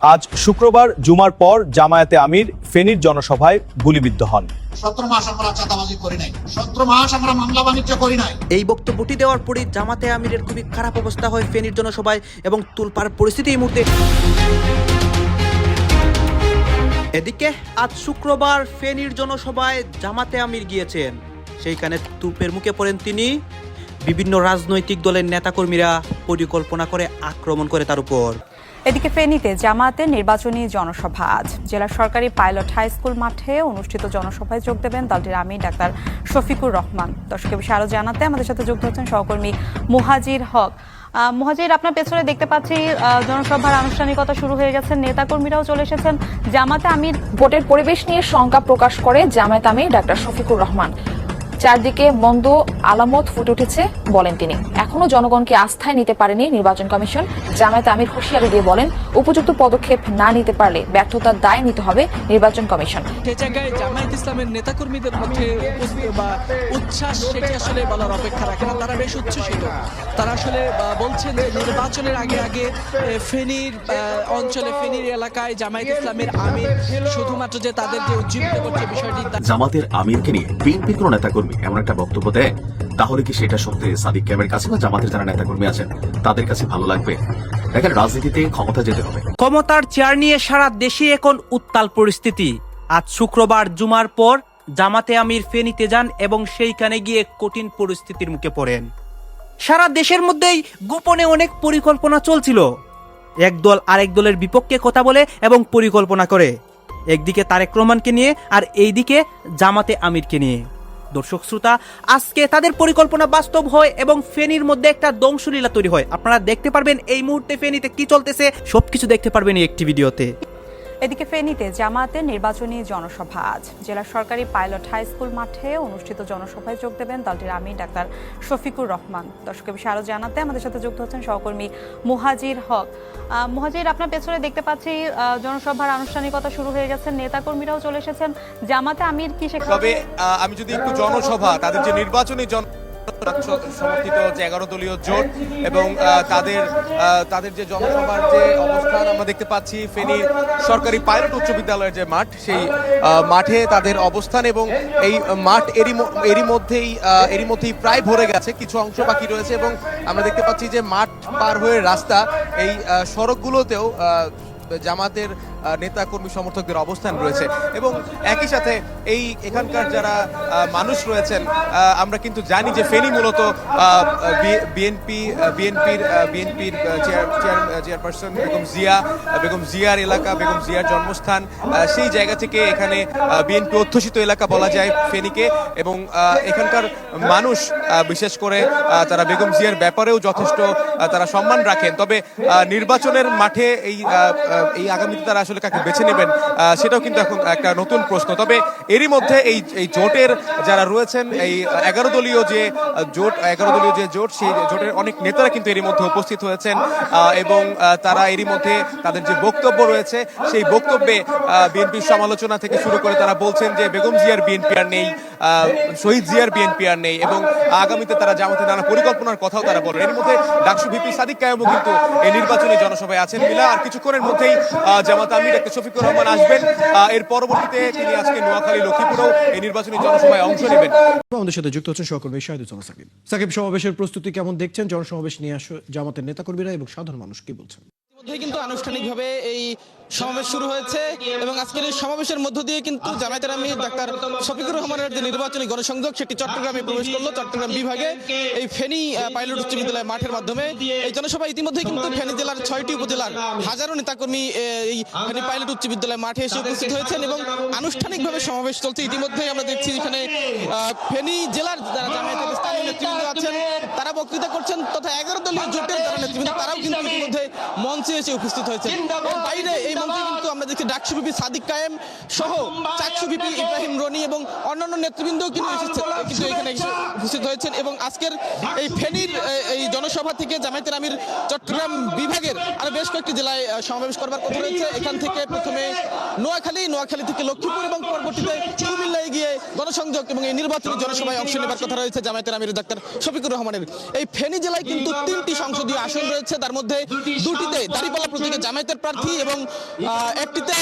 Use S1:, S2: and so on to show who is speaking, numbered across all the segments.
S1: আজ শুক্রবার জুমার পর জামায়াতে আমির ফেনীর জনসভায় গুলিবিদ্ধ হন।
S2: 17 মাস আমরা চাঁদাবাজি করি নাই, 17 মাস আমরা মামলা বাণিজ্য করি নাই।
S3: এই বক্তব্যটি দেওয়ার পরই জামাতে আমিরের খুবই খারাপ অবস্থা হয় ফেনীর জনসভায় এবং তুলপাড় পরিস্থিতি এই মুহূর্তে। এদিকে আজ শুক্রবার ফেনীর জনসভায় জামাতে আমির গিয়েছেন, সেইখানে তুপের মুখে পড়েন তিনি। বিভিন্ন রাজনৈতিক দলের নেতাকর্মীরা পরিকল্পনা করে আক্রমণ করে তার উপর।
S4: এদিকে ফেনীতে জামায়াতের নির্বাচনী জনসভা আজ জেলা সরকারি পাইলট হাই স্কুল মাঠে অনুষ্ঠিত জনসভায় যোগ দেবেন দলটির আমির ডাক্তার শফিকুর রহমান। দর্শকের বিষয়ে আরো জানাতে আমাদের সাথে যুক্ত হচ্ছেন সহকর্মী মুহাজির হক। মুহাজির, আপনার পেছনে দেখতে পাচ্ছি জনসভার আনুষ্ঠানিকতা শুরু হয়ে গেছে, নেতাকর্মীরাও চলে এসেছেন। জামায়াতে আমির
S5: ভোটের পরিবেশ নিয়ে শঙ্কা প্রকাশ করে জামায়াতে আমির ডাক্তার শফিকুর রহমান। চারদিকে মন্দ আলামত ফুটে উঠেছে বলেন তিনি। এখনো জনগণকে আস্থায় নিতে পারেনি নির্বাচন কমিশন। জামায়াতে আমির হুঁশিয়ারি দিয়ে বলেন, উপযুক্ত পদক্ষেপ না নিতে পারলে ব্যর্থতার দায় নিতে হবে নির্বাচন কমিশন।
S6: সে জায়গায় জামায়াত ইসলামের নেতাকর্মীদের মধ্যে উচ্ছ্বাস সেটি আসলে বলার অপেক্ষা রাখে না। তারা বেশ উচ্ছ্বসিত। তারা আসলে বলছেন যে নির্বাচনের আগে ফেনীর অঞ্চলে, ফেনীর এলাকায় জামায়াত ইসলামের আমির শুধুমাত্র যে তাদের যে উজ্জীবিত করছে বিষয়টি,
S7: জামাতের আমিরকে নিয়ে বিএনপি কোন নেতাকর্মী এমন একটা বক্তব্য দেয়, তাহলে কি সেটা শুনতে সাদিক ক্যাবের কাছে বা জামাতের যারা নেতাকর্মী আছেন তাদের কাছে ভালো লাগবে? দেখেন, রাজনীতিতে ক্ষমতা যেতে হবে।
S3: ক্ষমতার চেয়ার নিয়ে সারা দেশে এখন উত্তাল পরিস্থিতি। আজ শুক্রবার জুমার পর জামাতে আমির ফেনীতে যান এবং সেইখানে গিয়ে কঠিন পরিস্থিতির মুখে পড়েন। সারা দেশের মধ্যেই গোপনে অনেক পরিকল্পনা চলছিল। এক দল আরেক দলের বিপক্ষে কথা বলে এবং পরিকল্পনা করে, একদিকে তারেক রহমানকে নিয়ে আর এইদিকে জামাতে আমিরকে নিয়ে। দর্শক শ্রোতা, আজকে তাদের পরিকল্পনা বাস্তব হয় এবং ফেনীর মধ্যে একটা ধ্বংসলীলা তৈরি হয়। আপনারা দেখতে পারবেন এই মুহূর্তে ফেনীতে কি চলতেছে, সবকিছু দেখতে পারবেন এই একটি ভিডিওতে।
S4: এদিকে ফেনীতে জামায়াতের নির্বাচনী জনসভা আজ জেলা সরকারি পাইলট হাই স্কুল মাঠে অনুষ্ঠিত জনসভায় যোগ দেবেন দলটির আমির ডাক্তার শফিকুর রহমান। দর্শকের বিষয়ে আরো জানাতে আমাদের সাথে যুক্ত হচ্ছেন সহকর্মী মুহাজির হক। মুহাজির, আপনার পেছনে দেখতে পাচ্ছি জনসভার আনুষ্ঠানিকতা শুরু হয়ে গেছে, নেতাকর্মীরাও চলে এসেছেন। জামাতে আমির কি সেখানে?
S8: তবে আমি যদি একটু জনসভা, তাদের যে নির্বাচনী সমর্থিত যে 11 দলীয় জোট এবং তাদের যে জনসভার যে অবস্থান আমরা দেখতে পাচ্ছি, ফেনীর সরকারি পাইলট উচ্চ বিদ্যালয়ের যে মাঠ, সেই মাঠে তাদের অবস্থান এবং এই মাঠ এরই মধ্যেই প্রায় ভরে গেছে, কিছু অংশ বাকি রয়েছে এবং আমরা দেখতে পাচ্ছি যে মাঠ পার হয়ে রাস্তা, এই সড়কগুলোতেও জামাতের নেতা কর্মী সমর্থকদের অবস্থান রয়েছে এবং একই সাথে এখানকার যারা মানুষ রয়েছেন, আমরা কিন্তু জানি যে ফেনী মূলত বিএনপির চেয়ারপারসন বেগম জিয়ার এলাকা, বেগম জিয়ার জন্মস্থান। সেই জায়গা থেকে এখানে বিএনপি অধ্যুষিত এলাকা বলা যায় ফেনীকে এবং এখানকার মানুষ বিশেষ করে তারা বেগম জিয়ার ব্যাপারেও যথেষ্ট তারা সম্মান রাখেন। তবে নির্বাচনের মাঠে এই আগামীতে তারা আসলে কাকে বেছে নেবেন সেটাও কিন্তু এখন একটা নতুন প্রশ্ন। তবে এরই মধ্যে এই জোটের যারা রয়েছেন, এই 11 দলীয় যে জোট, সেই জোটের অনেক নেতারা কিন্তু এরই মধ্যে উপস্থিত হয়েছেন এবং তারা এরই মধ্যে তাদের যে বক্তব্য রয়েছে, সেই বক্তব্যে বিএনপির সমালোচনা থেকে শুরু করে তারা বলছেন যে বেগম জিয়ার বিএনপি আর নেই, শহীদ জিয়ার বিএনপি আর নেই এবং আগামীতে তারা জামাতের নানা পরিকল্পনার কথাও তারা বলেন। এর মধ্যে ডাকসু ভিপি সাদিক কায়েমও কিন্তু এই নির্বাচনী জনসভায় আছেন। মিলা আর কিছুক্ষণের মধ্যেই জামাত আমির ডাক্তার শফিকুর রহমান আসবেন। এর পরবর্তীতে তিনি আজকে নোয়াখালী, লক্ষ্মীপুরেও এই নির্বাচনী জনসভায় অংশ নেবেন।
S9: আমাদের সাথে যুক্ত হচ্ছেন সহকর্মী শাহিদুজ্জামান সাকিব। সাকিব, সমাবেশের প্রস্তুতি কেমন দেখছেন? জনসমাবেশ নিয়ে জামাতের নেতাকর্মীরা এবং সাধারণ মানুষ কি বলছেন?
S6: ইতিমধ্যেই কিন্তু আনুষ্ঠানিকভাবে এই সমাবেশ শুরু হয়েছে এবং আজকের এই সমাবেশের মধ্য দিয়ে কিন্তু জামায়াতের আমির ডাক্তার শফিকুর রহমানের যে নির্বাচনী গণসংযোগ, সেটি চট্টগ্রামে প্রবেশ করলো। চট্টগ্রাম বিভাগে এই ফেনী পাইলট উচ্চ বিদ্যালয় মাঠের মাধ্যমে এই জনসভা ইতিমধ্যেই কিন্তু ফেনী জেলার 6টি উপজেলার হাজারো নেতাকর্মী এই ফেনী পাইলট উচ্চ বিদ্যালয় মাঠে এসে উপস্থিত হয়েছেন এবং আনুষ্ঠানিকভাবে সমাবেশ চলছে। ইতিমধ্যেই আমরা দেখছি এখানে ফেনী জেলার যারা জামায়াতের স্থানীয় নেতৃবৃন্দ আছেন তারা বক্তৃতা করছেন, তথা 11 দলীয় জোটের যারা নেতৃবৃন্দ তারাও কিন্তু ইতিমধ্যে মঞ্চে এসে উপস্থিত হয়েছে। বাইরে এই প্রান্তে কিন্তু আমরা দেখছি ডাকসু ভিপি সাদিক কায়েম সহ চাকসু ভিপি ইব্রাহিম রনি এবং অন্যান্য নেতৃবৃন্দ কিন্তু এখানে উপস্থিত হয়েছেন এবং আজকের এই ফেনীর এই জনসভা থেকে জামায়াতের আমির চট্টগ্রাম বিভাগের আরো বেশ কয়েকটি জেলায় সমাবেশ করবার কথা রয়েছে। এখান থেকে প্রথমে নোয়াখালী থেকে লক্ষ্মীপুর এবং পরবর্তীতে কুমিল্লায় গিয়ে গণসংযোগ এবং এই নির্বাচনী জনসভায় অংশ নেবার কথা রয়েছে জামায়াতের আমির ডাক্তার শফিকুর রহমানের। এই ফেনী জেলায় কিন্তু 3টি সংসদীয় আসন রয়েছে, তার মধ্যে 2টিতে দাঁড়িপাল্লা প্রতীকে জামায়াতের প্রার্থী এবং একটিতে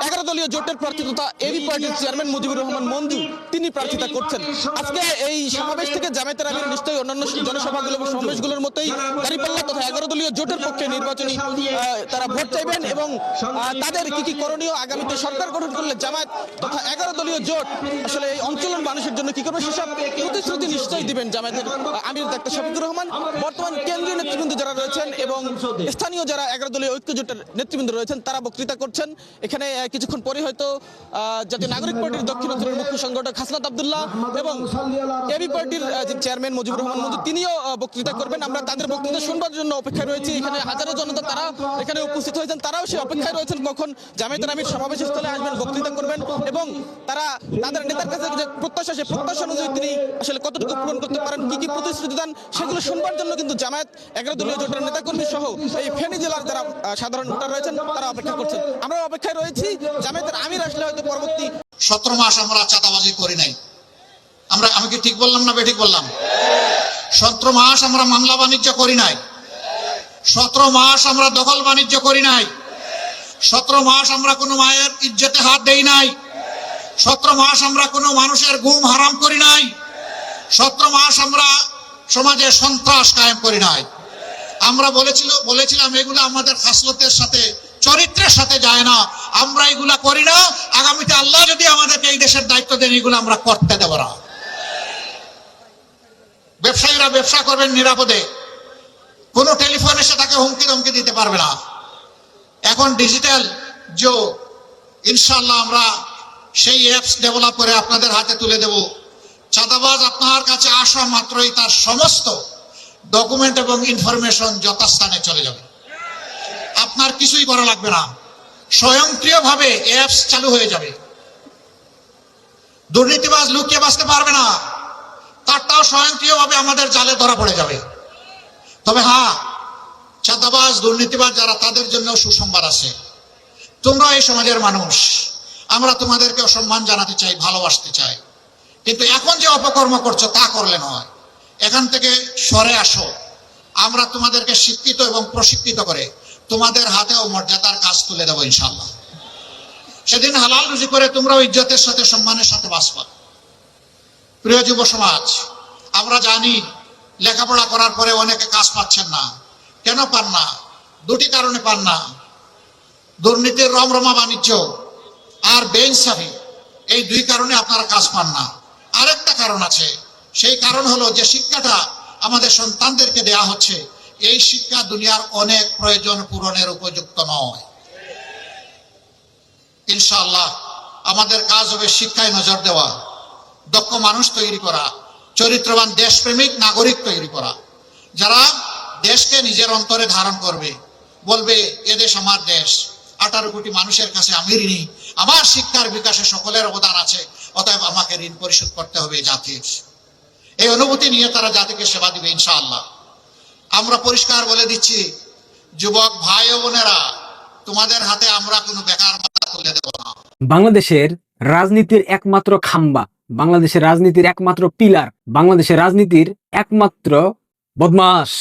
S6: 11 দলীয় জোটের প্রার্থী তথা এবি পার্টির চেয়ারম্যান মুজিবুর রহমান মঞ্জু তিনি প্রার্থিতা করছেন। আজকে এই সমাবেশ থেকে জামায়াতের আমির নিশ্চয়ই অন্যান্য জনসভাগুলো এবং সমাবেশগুলোর মতোই দাঁড়িপাল্লা তথা 11 দলীয় জোটের পক্ষে নির্বাচনী তারা ভোট চাইবেন এবং তাদের কি করণীয়, আগামীতে সরকার গঠন করলে জামায়াত তথা 11 দলীয় জোট আসলে এই অঞ্চলের মানুষের জন্য কি করবে সেসব প্রতিশ্রুতি নিশ্চয়ই দিবেন জামায়াতের আমির ডাক্তার শফিকুর রহমান। বর্তমান কেন্দ্রীয় নেতৃবৃন্দ যারা রয়েছেন এবং স্থানীয় যারা 11 দলীয় ঐক্য জোটের নেতৃবৃন্দ রয়েছেন তারা বক্তৃতা করছেন। এখানে কিছুক্ষণ পরে হয়তো জাতীয় নাগরিক পার্টির দক্ষিণাঞ্চলের মুখ্য সংগঠক হাসনাত আব্দুল্লাহ এবং এবি পার্টির চেয়ারম্যান মুজিবুর রহমান মঞ্জু তিনিও বক্তৃতা করবেন। আমরা তাদের বক্তৃতা শুনবার জন্য অপেক্ষায় রয়েছি। এখানে হাজারো জনতা তারা এখানে উপস্থিত হয়েছেন, তারাও সেই অপেক্ষায় রয়েছেন কখন জামায়াতের আমির সমাবেশ স্থলে আসবেন, বক্তৃতা করবেন এবং তারা তাদের নেতার কাছে যে প্রত্যাশা সেই প্রত্যাশা অনুযায়ী তিনি আসলে কতটুকু পূরণ করতে পারেন, কি প্রতিশ্রুতি দেন সেগুলো শুনবার জন্য কিন্তু জামায়াত 11 দলীয় জোটের নেতাকর্মী সহ এই ফেনী জেলার যারা সাধারণ ভোটার রয়েছেন তারা অপেক্ষা করছেন। আমরা অপেক্ষায় রয়েছি জামায়াতের আমির আসলে হয়তো পরবর্তী
S2: 17 মাস আমরা চাঁদাবাজি করি নাই। আমি কি ঠিক বললাম না বেঠিক বললাম? 17 মাস আমরা মামলা বাণিজ্য করি নাই। 17 মাস আমরা দখল বাণিজ্য করি নাই। 17 মাস আমরা কোনো মায়ের ইজ্জতে হাত দেই নাই। 17 মাস আমরা কোনো মানুষের ঘুম হারাম করি নাই। 17 মাস আমরা সমাজে সন্ত্রাস কায়েম করি নাই। আমরা বলেছিলাম এগুলো আমাদের খাসলতের সাথে চরিত্রের সাথে যায় না, আমরা এগুলা করি না। আগামীতে আল্লাহ যদি আমাদেরকে এই দেশের দায়িত্ব দেন এগুলো আমরা করতে দেব না। ব্যবসায়ীরা ব্যবসা করবেন নিরাপদে, কোনো টেলিফোন এসে তাকে হুমকি ধমকি দিতে পারবে না। এখন ডিজিটাল যুগ, ইনশাআল্লাহ আমরা সেই অ্যাপস ডেভেলপ করে আপনাদের হাতে তুলে দেব। চাঁদাবাজ আপনার কাছে আসা মাত্রই তার সমস্ত ডকুমেন্ট এবং ইনফরমেশন যথাস্থানে চলে যাবে, আপনার কিছুই করা লাগবে না। স্বয়ংক্রিয়ভাবে অ্যাপস চালু হয়ে যাবে। দুর্নীতিবাজ লুকিয়ে বাঁচতে পারবে না, তারটাও স্বয়ংক্রিয়ভাবে আমাদের জালে ধরা পড়ে যাবে। তবে হ্যাঁ, চাঁদাবাজ দুর্নীতিবাজ যারা তাদের জন্য সুসংবাদ আছে। তোমরা এই সমাজের মানুষ, আমরা তোমাদেরকে সম্মান জানাতে চাই, ভালোবাসতে চাই, কিন্তু এখন যে অপকর্ম করছো তা করলে নয়। এখান থেকে সরে আসো। আমরা তোমাদেরকে শিক্ষিত এবং প্রশিক্ষিত করে তোমাদের হাতেও মর্যাদার কাজ তুলে দেবো ইনশাআল্লাহ। সেদিন হালাল রুজি করে তোমরাও ইজ্জতের সাথে সম্মানের সাথে বাঁচবা। প্রিয় যুব সমাজ, আমরা জানি লেখাপড়া করার পরে অনেকে কাজ পাচ্ছেন না। কেন পান না? 2টি কারণে পান না। দুর্নীতির রমরমা বাণিজ্য আর বেইনসাফি, এই 2 কারণে আপনারা কাজ পান না। আরেকটা কারণ আছে, সেই কারণ হলো যে শিক্ষাটা আমাদের সন্তানদেরকে দেয়া হচ্ছে, এই শিক্ষা দুনিয়ার অনেক প্রয়োজন পূরণের উপযুক্ত নয়। ইনশাআল্লাহ আমাদের কাজ হবে শিক্ষায় নজর দেওয়া, দক্ষ মানুষ তৈরি করা, চরিত্রবান দেশপ্রেমিক নাগরিক তৈরি করা, যারা দেশকে নিজের অন্তরে ধারণ করবে, বলবে এদেশ আমার দেশ, 18 কোটি মানুষের কাছে আমি ঋণী, আমার শিক্ষার বিকাশে সকলের অবদান আছে, অতএব আমাকে ঋণ পরিশোধ করতে হবে জাতির। এই অনুভূতি নিয়ে তারা জাতিকে সেবা দিবে ইনশাআল্লাহ। আমরা পরিষ্কার বলে দিচ্ছি, যুবক ভাই ও বোনেরা, তোমাদের হাতে আমরা কোনো বেকার ভাতা তুলে দেব না।
S10: বাংলাদেশের রাজনীতির একমাত্র খাম্বা, বাংলাদেশের রাজনীতির একমাত্র পিলার, বাংলাদেশের রাজনীতির একমাত্র বদমাস,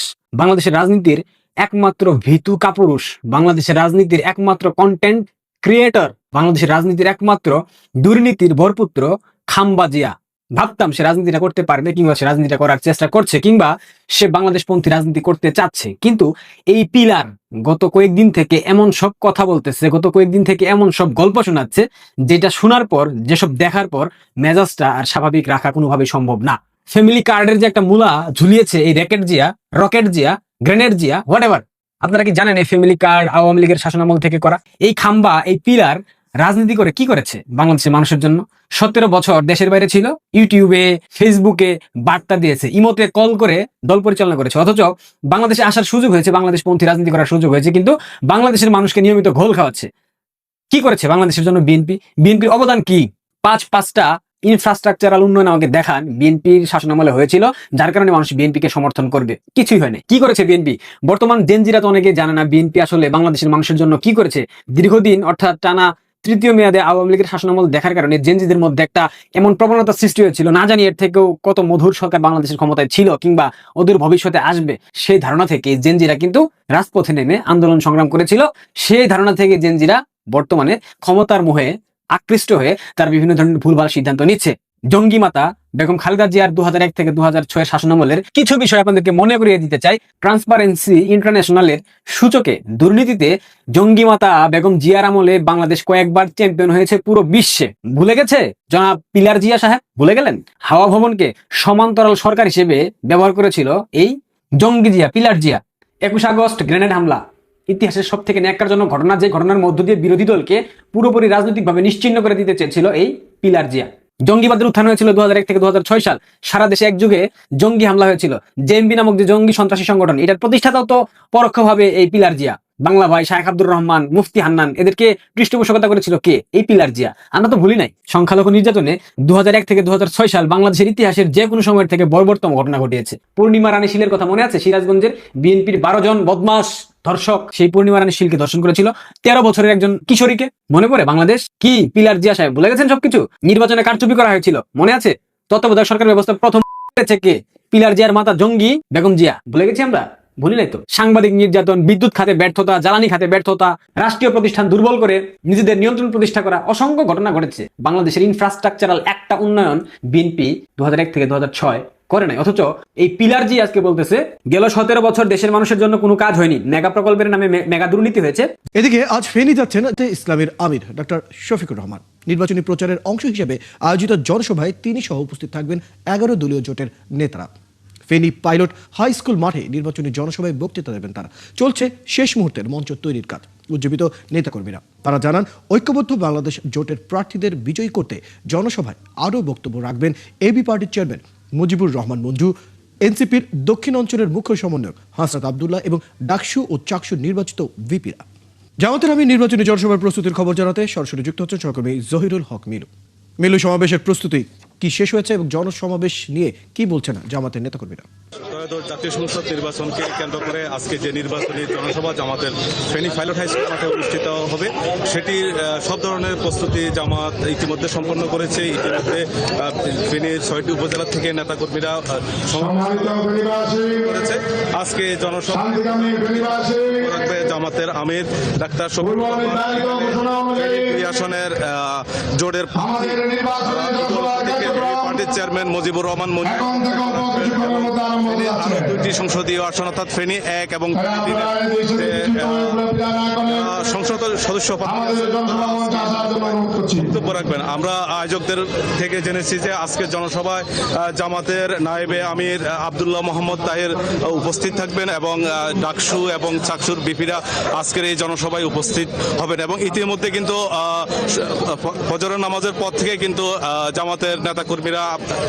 S10: বাংলাদেশের রাজনীতির একমাত্র ভীতু কাপুরুষ, বাংলাদেশের রাজনীতির একমাত্র কন্টেন্ট ক্রিয়েটর, বাংলাদেশের রাজনীতির একমাত্র দুর্নীতির ভরপুত্র খাম্বা জিয়া। ভাবতাম সে রাজনীতিটা করতে পারবে, কিংবা সে রাজনীতিটা করার চেষ্টা করছে, কিংবা সে বাংলাদেশপন্থী রাজনীতি করতে চাচ্ছে, কিন্তু এই পিলার গত কয়েকদিন থেকে এমন সব কথা বলতেছে, গত কয়েকদিন থেকে এমন সব গল্প শোনাচ্ছে, যেটা শোনার পর, যেসব দেখার পর মেজাজটা আর স্বাভাবিক রাখা কোনোভাবেই সম্ভব না। ফ্যামিলি কার্ডের যে একটা মূলা ঝুলিয়েছে এই rocket Zia, grenade Zia, what ever, আপনারা কি জানেন এই ফ্যামিলি কার্ড আওয়ামী লীগের শাসনামল থেকে করা? এই খাম্বা, এই পিলার রাজনীতি করে কি করেছে বাংলাদেশের মানুষের জন্য? 17 বছর দেশের বাইরে ছিল, ইউটিউবে ফেসবুকে বার্তা দিয়েছে, ইমোতে কল করে দল পরিচালনা করেছে, অথচ বাংলাদেশে আসার সুযোগ হয়েছে, বাংলাদেশ পন্থী রাজনীতি করার সুযোগ হয়েছে, কিন্তু বাংলাদেশের মানুষকে নিয়মিত ঘোল খাওয়াচ্ছে। কি করেছে বাংলাদেশের জন্য বিএনপির অবদান কি? পাঁচটা ইনফ্রাস্ট্রাকচারাল উন্নয়ন আমাকে দেখান বিএনপির শাসনামলে হয়েছিল, যার কারণে মানুষ বিএনপিকে সমর্থন করবে। কিছুই হয়নি। কি করেছে বিএনপি? বর্তমান জেনজিরা তো অনেকে জানে না বিএনপি আসলে বাংলাদেশের মানুষের জন্য কি করেছে। দীর্ঘদিন অর্থাৎ টানা তৃতীয় মেয়াদে আওয়ামী লীগের শাসনামল দেখার কারণে জেনজিদের মধ্যে একটা এমন প্রবণতা সৃষ্টি হয়েছিল, না জানি এর থেকেও কত মধুর সরকার বাংলাদেশের ক্ষমতায় ছিল কিংবা ওদের ভবিষ্যতে আসবে, সেই ধারণা থেকে জেনজিরা কিন্তু রাজপথে নেমে আন্দোলন সংগ্রাম করেছিল। সেই ধারণা থেকে জেনজিরা বর্তমানে ক্ষমতার মোহে আকৃষ্ট হয়ে তার বিভিন্ন ধরনের ভুলভাল সিদ্ধান্ত নিচ্ছে। জঙ্গি মাতা বেগম খালেদা জিয়ার 2001 থেকে 2006 শাসনামলের কিছু বিষয় আপনাদেরকে মনে করিয়ে দিতে চাই। ট্রান্সপারেন্সি ইন্টারন্যাশনালের সূচকে দুর্নীতিতে জঙ্গি মাতা বেগম জিয়ার আমলে বাংলাদেশ কয়েকবার চ্যাম্পিয়ন হয়েছে পুরো বিশ্বে। ভুলে গেছে জনাব পিলার জিয়া সাহেব? ভুলে গেলেন? হাওয়া ভবনকে সমান্তরাল সরকার হিসেবে ব্যবহার করেছিল এই জঙ্গি Zia, pillar Zia. 21 August grenade হামলা, ইতিহাসের সব থেকে ন্যাক্কারজনক ঘটনা, যে ঘটনার মধ্য দিয়ে বিরোধী দলকে পুরোপুরি রাজনৈতিকভাবে নিশ্চিহ্ন করে দিতে চেয়েছিল এই পিলার জিয়া। জঙ্গিবাদের উত্থান হয়েছিল 2001 থেকে 2006 সাল। সারা দেশে একযুগে জঙ্গি হামলা হয়েছিল। জেএমবি নামক যে জঙ্গি সন্ত্রাসী সংগঠন, এটার প্রতিষ্ঠাতাও তো পরোক্ষভাবে এই পিলার জিয়া। বাংলা ভাই, শায়েখ আব্দুর রহমান, মুফতি হান্নান, এদেরকে পৃষ্ঠপোষকতা করেছিল কে? এই পিলার জিয়া। আমরা তো ভুলি নাই। সংখ্যালঘু নির্যাতনে 2001 থেকে 2006 সাল বাংলাদেশের ইতিহাসের যে কোনো সময়ের থেকে বর্বরতম ঘটনা ঘটিয়েছে। পূর্ণিমা রানী শীলের কথা মনে আছে? সিরাজগঞ্জের বিএনপির 12 জন বদমাস ধর্ষক সেই পূর্ণিমা রানী শীলকে ধর্ষণ করেছিল 13 বছরের একজন কিশোরীকে। মনে পড়ে বাংলাদেশ? কি পিলার জিয়া সাহেব ভুলে গেছেন সবকিছু? নির্বাচনে কারচুপি করা হয়েছিল, মনে আছে? তত্ত্বাবধায়ক সরকার ব্যবস্থা প্রথম কে? পিলার জিয়ার মাতা জঙ্গি বেগম জিয়া। ভুলে গেছি আমরা? ভুলি নাই তো। সাংবাদিক নির্যাতন, বিদ্যুৎ খাতে ব্যর্থতা, জ্বালানি খাতে ব্যর্থতা, রাষ্ট্রীয় প্রতিষ্ঠান দুর্বল করে নিজেদের নিয়ন্ত্রণ প্রতিষ্ঠা করা, অসংখ্য ঘটনা ঘটেছে। বাংলাদেশের ইনফ্রাস্ট্রাকচারাল একটা উন্নয়ন বিএনপি 2001 থেকে 2006 করে নাই। অথচ এই পিলার জি আজকে বলতেছে গেল 17 বছর দেশের মানুষের জন্য কোনো কাজ হয়নি, মেগা প্রকল্পের নামে মেগা দুর্নীতি হয়েছে।
S9: এদিকে আজ ফেনী যাচ্ছেন ইসলামের আমির ডক্টর শফিকুর রহমান। নির্বাচনী প্রচারের অংশ হিসেবে আয়োজিত জনসভায় তিনি সহ উপস্থিত থাকবেন 11 দলীয় জোটের নেতারা। ফেনী পাইলট হাই স্কুল মাঠে নির্বাচনী জনসভায় বক্তৃতা দেবেন তারা। চলছে শেষ মুহূর্তের মঞ্চ তৈরির কাজ। উজ্জীবিত নেতাকর্মীরা তারা জানান ঐক্যবদ্ধ বাংলাদেশ জোটের প্রার্থীদের বিজয়ী করতে জনসভায় আরও বক্তব্য রাখবেন এবি পার্টির চেয়ারম্যান মুজিবুর রহমান মঞ্জু, এনসিপির দক্ষিণ অঞ্চলের মুখ্য সমন্বয়ক হাসনাত আবদুল্লাহ এবং ডাকসু ও চাকসু নির্বাচিত ভিপিরা। জামাতের আমির নির্বাচনী জনসভার প্রস্তুতির খবর জানাতে সরাসরি যুক্ত হচ্ছেন সহকর্মী জহিরুল হক মিলু। মিলু, সমাবেশের প্রস্তুতি কি শেষ হয়েছে এবং জনসমাবেশ নিয়ে কি বলছেন জামাতের নেতাকর্মীরা?
S11: জাতীয় সংসদ নির্বাচনকে কেন্দ্র করে আজকে যে নির্বাচনী জনসভা জামাতের ফেনী পাইলট হাই স্কুল মাঠে অনুষ্ঠিত হবে, সেটির সব ধরনের প্রস্তুতি জামাত ইতিমধ্যে সম্পন্ন করেছে। ইতিমধ্যে ফেনীর 6টি উপজেলা থেকে নেতাকর্মীরা করেছে। আজকে জনসভা রাখবে জামাতের আমির ডাক্তার শফিকুর রহমান, আসনের জোটের পার্টির চেয়ারম্যান মুজিবুর রহমান মঞ্জু, আরো 2টি সংসদীয় আসন অর্থাৎ ফেনী 1 এবং সংসদ সদস্য বক্তব্য রাখবেন। আমরা আয়োজকদের থেকে জেনেছি যে আজকে জনসভায় জামাতের নায়েবে আমির আবদুল্লাহ মোহাম্মদ তাহের উপস্থিত থাকবেন এবং ডাকসু এবং চাকসুর বিপিরা আজকের এই জনসভায় উপস্থিত হবেন। এবং ইতিমধ্যে কিন্তু ফজরের নামাজের পর থেকে কিন্তু জামাতের নেতাকর্মীরা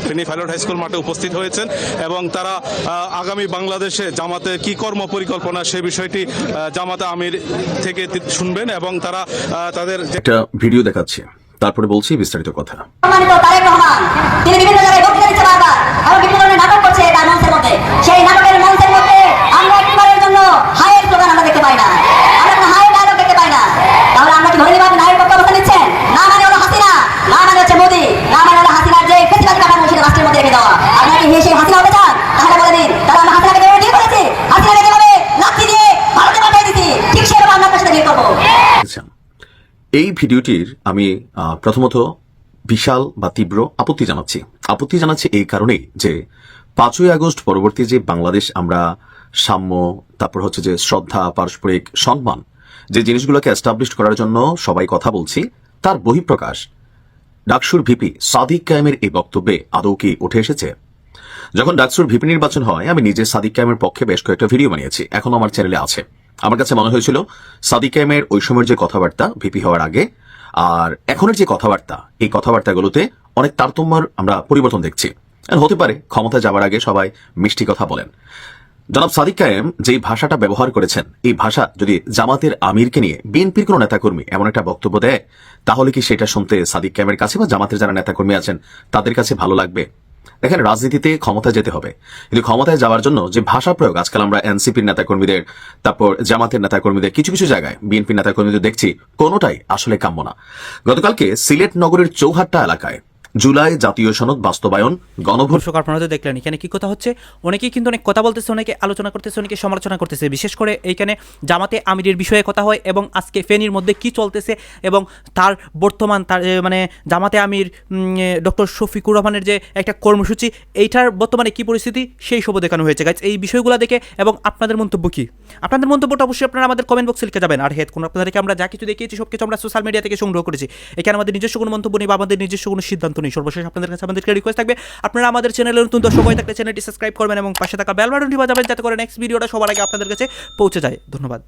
S11: ফেনী পাইলট হাই স্কুল মাঠে উপস্থিত হয়েছেন এবং তারা আগামী বাংলাদেশে জামাতে কি কর্ম পরিকল্পনা সে বিষয়টি জামাতে আমির থেকে শুনবেন এবং তারা তাদের
S7: একটা ভিডিও দেখাচ্ছে, তারপরে বলছি বিস্তারিত কথা।
S12: তিনি বিভিন্ন জায়গায় বক্তৃতা দিচ্ছে বারবার, এবং বিভিন্ন ধরনের নাটক করছে তার মঞ্চের মধ্যে। সেই নাটকের মঞ্চের মধ্যে আমরা একবারের জন্য হায়ের স্লোগান আমরা দেখতে পাই না, আমরা কোনো হায়ের ডায়লগ দেখতে পাই না। তাহলে আমরা কি ধরে নিব নায়ের পক্ষে অবস্থান নিচ্ছেন? না মানে হলো হাসিনা, না মানে হচ্ছে মোদি, না মানে হলো হাসিনার যে ফেসিবাদ কাঠামো সেটা রাষ্ট্রের মধ্যে রেখে দেওয়া। আপনারা কি সেই হাসিনা হতে চান? তাহলে বলে দিন। তাহলে আমরা হাসিনাকে যেভাবে ডিল করেছি, হাসিনাকে যেভাবে লাথি দিয়ে ভারতে পাঠিয়ে দিচ্ছি, ঠিক সেভাবে আমরা আপনার সাথে ডিল করবো।
S7: এই ভিডিওটির আমি প্রথমত বিশাল বা তীব্র আপত্তি জানাচ্ছি এই কারণেই যে 5ই আগস্ট পরবর্তী যে বাংলাদেশ আমরা সাম্য, তারপর হচ্ছে যে শ্রদ্ধা, পারস্পরিক সম্মান, যে জিনিসগুলোকে এস্টাবলিশ করার জন্য সবাই কথা বলছি, তার বহিঃপ্রকাশ ডাকসুর ভিপি সাদিক কায়েমের এই বক্তব্যে আদৌ কি উঠে এসেছে? যখন ডাকসুর ভিপি নির্বাচন হয়, আমি নিজে সাদিক কায়েমের পক্ষে বেশ কয়েকটা ভিডিও বানিয়েছি, এখনো আমার চ্যানেলে আছে। আমার কাছে মনে হয়েছিল সাদিক কায়েমের ওই সময়ের যে কথাবার্তা ভিপি হওয়ার আগে আর এখনের যে কথাবার্তা, এই কথাবার্তাগুলোতে অনেক তারতম্যের আমরা পরিবর্তন দেখছি। হতে পারে ক্ষমতা যাওয়ার আগে সবাই মিষ্টি কথা বলেন। জনাব সাদিক কায়েম যেই ভাষাটা ব্যবহার করেছেন, এই ভাষা যদি জামাতের আমিরকে নিয়ে বিএনপির কোনো নেতাকর্মী এমন একটা বক্তব্য দেয়, তাহলে কি সেটা শুনতে সাদিক কায়েমের কাছে বা জামাতের যারা নেতাকর্মী আছেন তাদের কাছে ভালো লাগবে? দেখেন, রাজনীতিতে ক্ষমতা যেতে হবে, কিন্তু ক্ষমতায় যাওয়ার জন্য যে ভাষা প্রয়োগ আজকাল আমরা এনসিপির নেতাকর্মীদের, তারপর জামাতের নেতাকর্মীদের, কিছু কিছু জায়গায় বিএনপির নেতাকর্মীদের দেখছি, কোনোটাই আসলে কাম্য না। গতকালকে সিলেট নগরের চৌহাট্টা এলাকায় জুলাই জাতীয় সনদ বাস্তবায়ন গণভোট।
S3: দর্শক আপনারা তো দেখলেন এখানে কি কথা হচ্ছে, অনেকেই কিন্তু অনেক কথা বলতেছে, অনেকে আলোচনা করতেছে, অনেকে সমালোচনা করতেছে। বিশেষ করে এইখানে জামাতে আমিরের বিষয়ে কথা হয় এবং আজকে ফেনীর মধ্যে কি চলতেছে এবং তার বর্তমান তার মানে জামাতে আমির ডক্টর শফিকুর রহমানের যে একটা কর্মসূচি, এইটার বর্তমানে কি পরিস্থিতি সেই সব দেখানো হয়েছে গাইজ। এই বিষয়গুলো দেখে এবং আপনাদের মন্তব্য কি, আপনাদের মন্তব্যটা অবশ্যই আপনারা আমাদের কমেন্ট বক্সে লিখে যাবেন। আর কোন আপনাদেরকে আমরা যা কিছু দেখিয়েছি সব কিছু আমরা সোশ্যাল মিডিয়া থেকে সংগ্রহ করেছি, এখানে আমাদের নিজস্ব কোনো মন্তব্য নেই বা আমাদের নিজস্ব কোনো সিদ্ধান্ত নেই। সর্বশেষ আপনাদের কাছে আমাদেরকে রিকোয়েস্ট থাকবে, আপনারা আমাদের চ্যানেলের নতুন দর্শক হয়ে থাকলে চ্যানেলটি সাবস্ক্রাইব করবেন এবং পাশে থাকা বেল বাটনটি বাজাবেন যাতে করে নেক্সট ভিডিওটা সবার আগে আপনাদের কাছে পৌঁছে যায়। ধন্যবাদ।